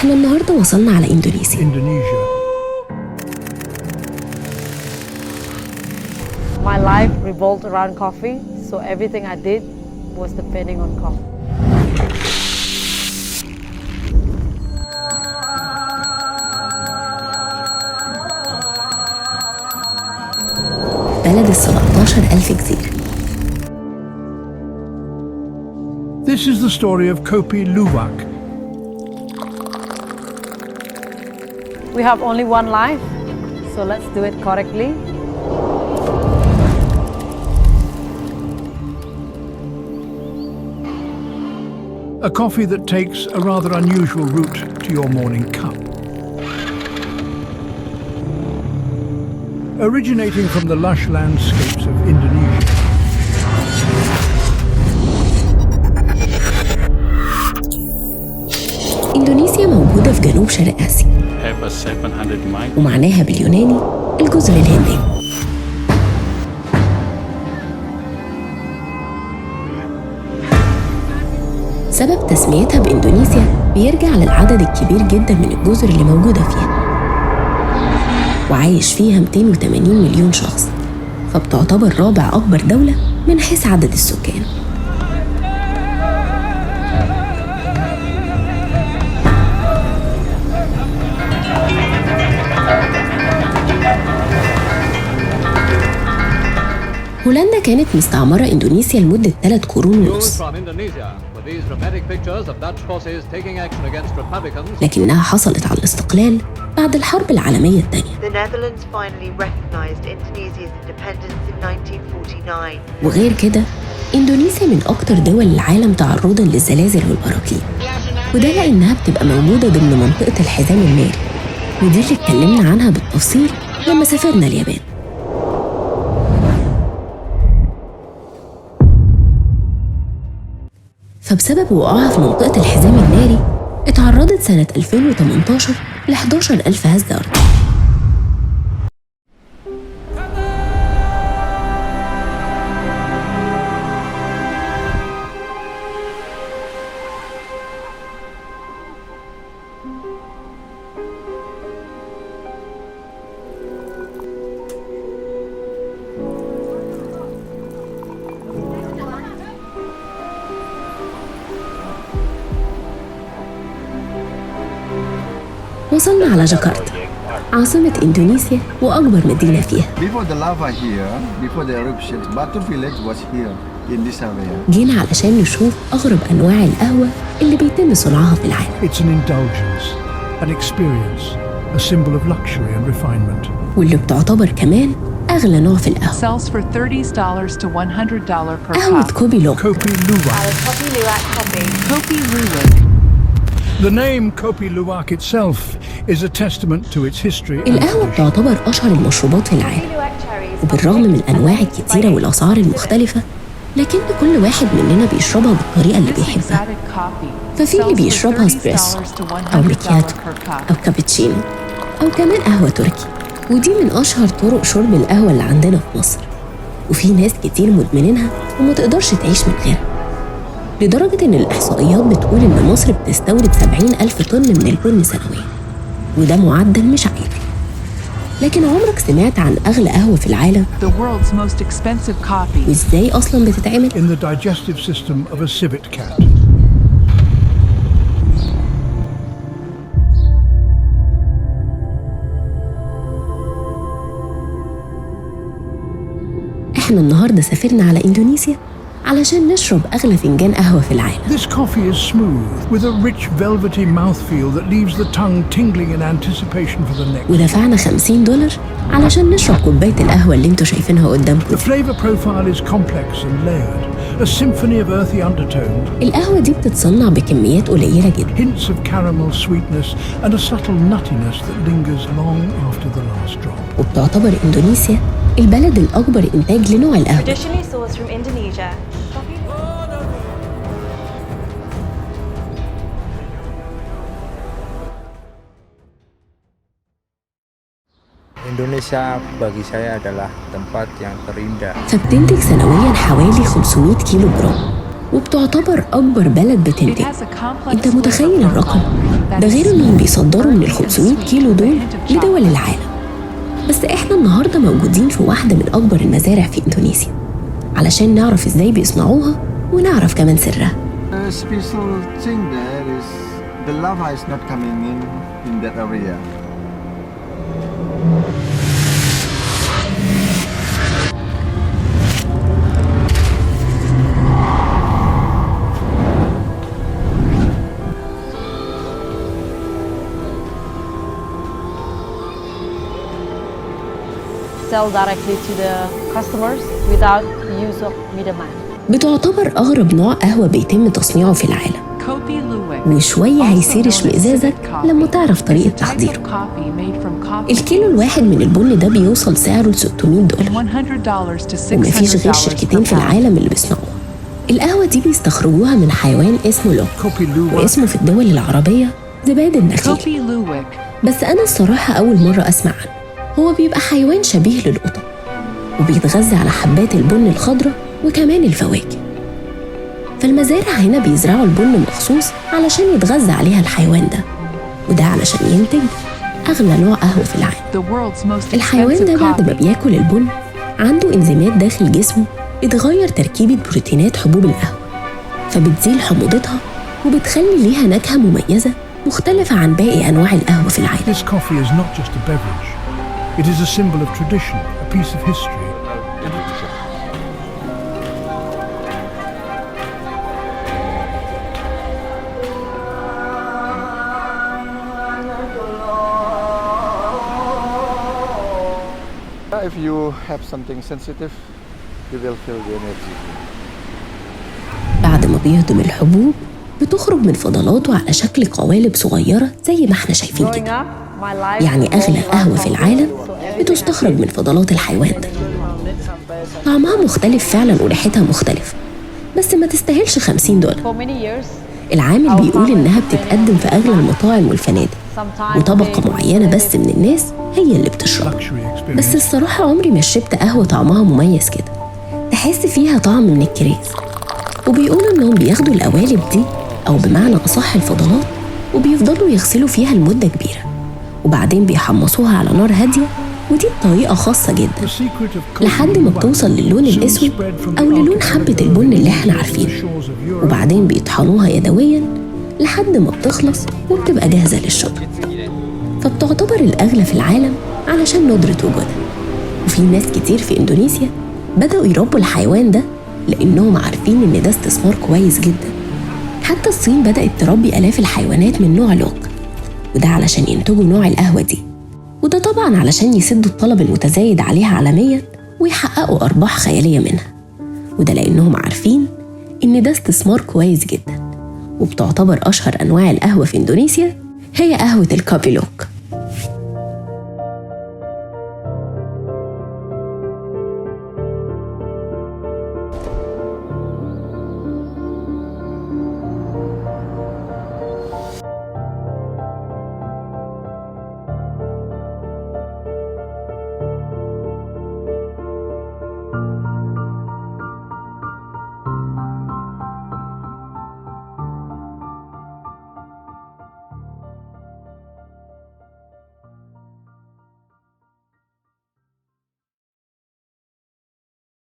احنا النهاردة وصلنا على إندونيسيا. My life revolved around coffee, so everything I did was depending on coffee. بلد 17,000 جزيرة. This is the story of Kopi Luwak. We have only one life, so let's do it correctly. A coffee that takes a rather unusual route to your morning cup. Originating from the lush landscapes of Indonesia. إندونيسيا موجودة في جنوب شرق آسيا، ومعناها باليوناني الجزر الهندي. سبب تسميتها بإندونيسيا بيرجع للعدد الكبير جدا من الجزر اللي موجودة فيها، وعايش فيها 280 مليون شخص، فبتعتبر رابع أكبر دولة من حيث عدد السكان. هولندا كانت مستعمرة إندونيسيا لمدة 3 قرون ونص، لكنها حصلت على الاستقلال بعد الحرب العالمية الثانية. وغير كده إندونيسيا من أكتر دول العالم تعرضاً للزلازل والبراكين، وده لأنها بتبقى موجودة ضمن منطقة الحزام الناري، ودي اللي اتكلمنا عنها بالتفصيل لما سافرنا اليابان. فبسبب وقوعها في منطقة الحزام الناري اتعرضت سنة 2018 ل11,000 هزة أرض. وصلنا على جاكرتا، عاصمة إندونيسيا وأكبر مدينة فيها. جينا علشان نشوف أغرب أنواع القهوة اللي بيتم صنعها في العالم. It's an indulgence, an experience, a symbol of luxury and refinement. واللي بتعتبر كمان أغلى نوع في القهوة. Sells for $30 to $100 per قهوة cup. كوبي لوك. Kopi Luwak. Kopi Luwak. The name Kopi Luwak itself is a testament to its history. القهوة بتعتبر أشهر المشروبات في العالم، وبالرغم من الأنواع الكتيرة والأسعار المختلفة، لكن كل واحد مننا بيشربها بالطريقة اللي بيحبها. ففي اللي بيشربها اسبريسو أو ميكياتو أو كابتشينو أو كمان قهوة تركي، ودي من أشهر طرق شرب القهوة اللي عندنا في مصر، وفي ناس كتير مدمنينها وما تقدرش تعيش من غيرها، لدرجة إن الإحصائيات بتقول إن مصر بتستورد 70,000 طن من البن سنوياً، وده معدل مش عالي. لكن عمرك سمعت عن أغلى قهوة في العالم؟ وإزاي أصلاً بتتعمل؟ In the digestive system of a civet cat. إحنا النهاردة سافرنا على إندونيسيا علشان نشرب أغلى فنجان قهوة في العالم. This coffee is smooth with a rich velvety mouthfeel that leaves the tongue tingling in anticipation for the next. ودفعنا $50 علشان نشرب كوباية القهوة اللي انتوا شايفينها قدامكم. The flavor profile is complex and layered, a symphony of earthy undertones. القهوة دي بتتصنع بكميات قليلة جدا. Hints of caramel sweetness and a subtle nuttiness that lingers long after the last drop. وبتعتبر إندونيسيا البلد الأكبر إنتاج لنوع القهوة. Traditionally sourced from Indonesia. Indonesia bagi saya adalah tempat yang terindah. فبتنتج سنويا حوالي 500 كيلو جرام، وبتعتبر أكبر بلد بتنتج. أنت متخيل الرقم؟ ده غير إنهم بيصدروا من 500 كيلو دول لدول العالم. بس إحنا النهاردة موجودين في واحدة من أكبر المزارع في إندونيسيا علشان نعرف إزاي بيصنعوها ونعرف كمان سرها. The special thing there is the lava is not coming in that area. Sell directly to the customers without use of middleman. بتعتبر أغرب نوع قهوة بيتم تصنيعه في العالم، وشوية هيثير اشمئزازك لما تعرف طريقة تحضيره. الكيلو الواحد من البن ده بيوصل سعره ل $600، ومفيش غير شركتين في العالم اللي بيصنعوها. القهوة دي بيستخرجوها من حيوان اسمه لوك، واسمه في الدول العربية زباد النخيل. بس أنا الصراحة أول مرة أسمع عنه. هو بيبقى حيوان شبيه للقطط، وبيتغذى على حبات البن الخضراء وكمان الفواكه. فالمزارع هنا بيزرعوا البن مخصوص علشان يتغذى عليها الحيوان ده، وده علشان ينتج أغلى نوع قهوة في العالم. الحيوان ده بعد ما بياكل البن عنده إنزيمات داخل جسمه بتغير تركيبة بروتينات حبوب القهوة، فبتزيل حموضتها وبتخلي ليها نكهة مميزة مختلفة عن باقي أنواع القهوة في العالم. This coffee is not just a beverage. It is a symbol of tradition, a piece of history. If you have something sensitive, you will feel the energy. بعد ما بيهضم الحبوب بتخرج من فضلاته على شكل قوالب صغيرة زي ما احنا شايفين كده. يعني أغلى قهوة في العالم بتستخرج من فضلات الحيوان ده. طعمها مختلف فعلا وريحتها مختلفة، بس ما تستاهلش $50. العامل بيقول إنها بتتقدم في أغلى المطاعم والفنادق، وطبقة معينة بس من الناس هي اللي بتشربها. بس الصراحة عمري ما شربت قهوة طعمها مميز كده، تحس فيها طعم من الكريز. وبيقولوا إنهم بياخدوا القوالب دي، أو بمعنى أصح الفضلات، وبيفضلوا يغسلوا فيها لمدة كبيرة، وبعدين بيحمصوها على نار هادية، ودي بطريقة خاصة جدا لحد ما بتوصل للون الأسود أو للون حبة البن اللي احنا عارفينه، وبعدين بيطحنوها يدويا لحد ما بتخلص وبتبقى جاهزة للشرب. فبتعتبر الأغلى في العالم علشان ندرة وجودها. وفي ناس كتير في إندونيسيا بدأوا يربوا الحيوان ده لأنهم عارفين إن ده استثمار كويس جدا. حتى الصين بدأت تربي آلاف الحيوانات من نوع لوك، وده علشان ينتجوا نوع القهوة دي، وده طبعا علشان يسدوا الطلب المتزايد عليها عالميا ويحققوا أرباح خيالية منها، وده لأنهم عارفين إن ده استثمار كويس جدا. وبتعتبر أشهر أنواع القهوة في إندونيسيا هي قهوة الكوبي لوك.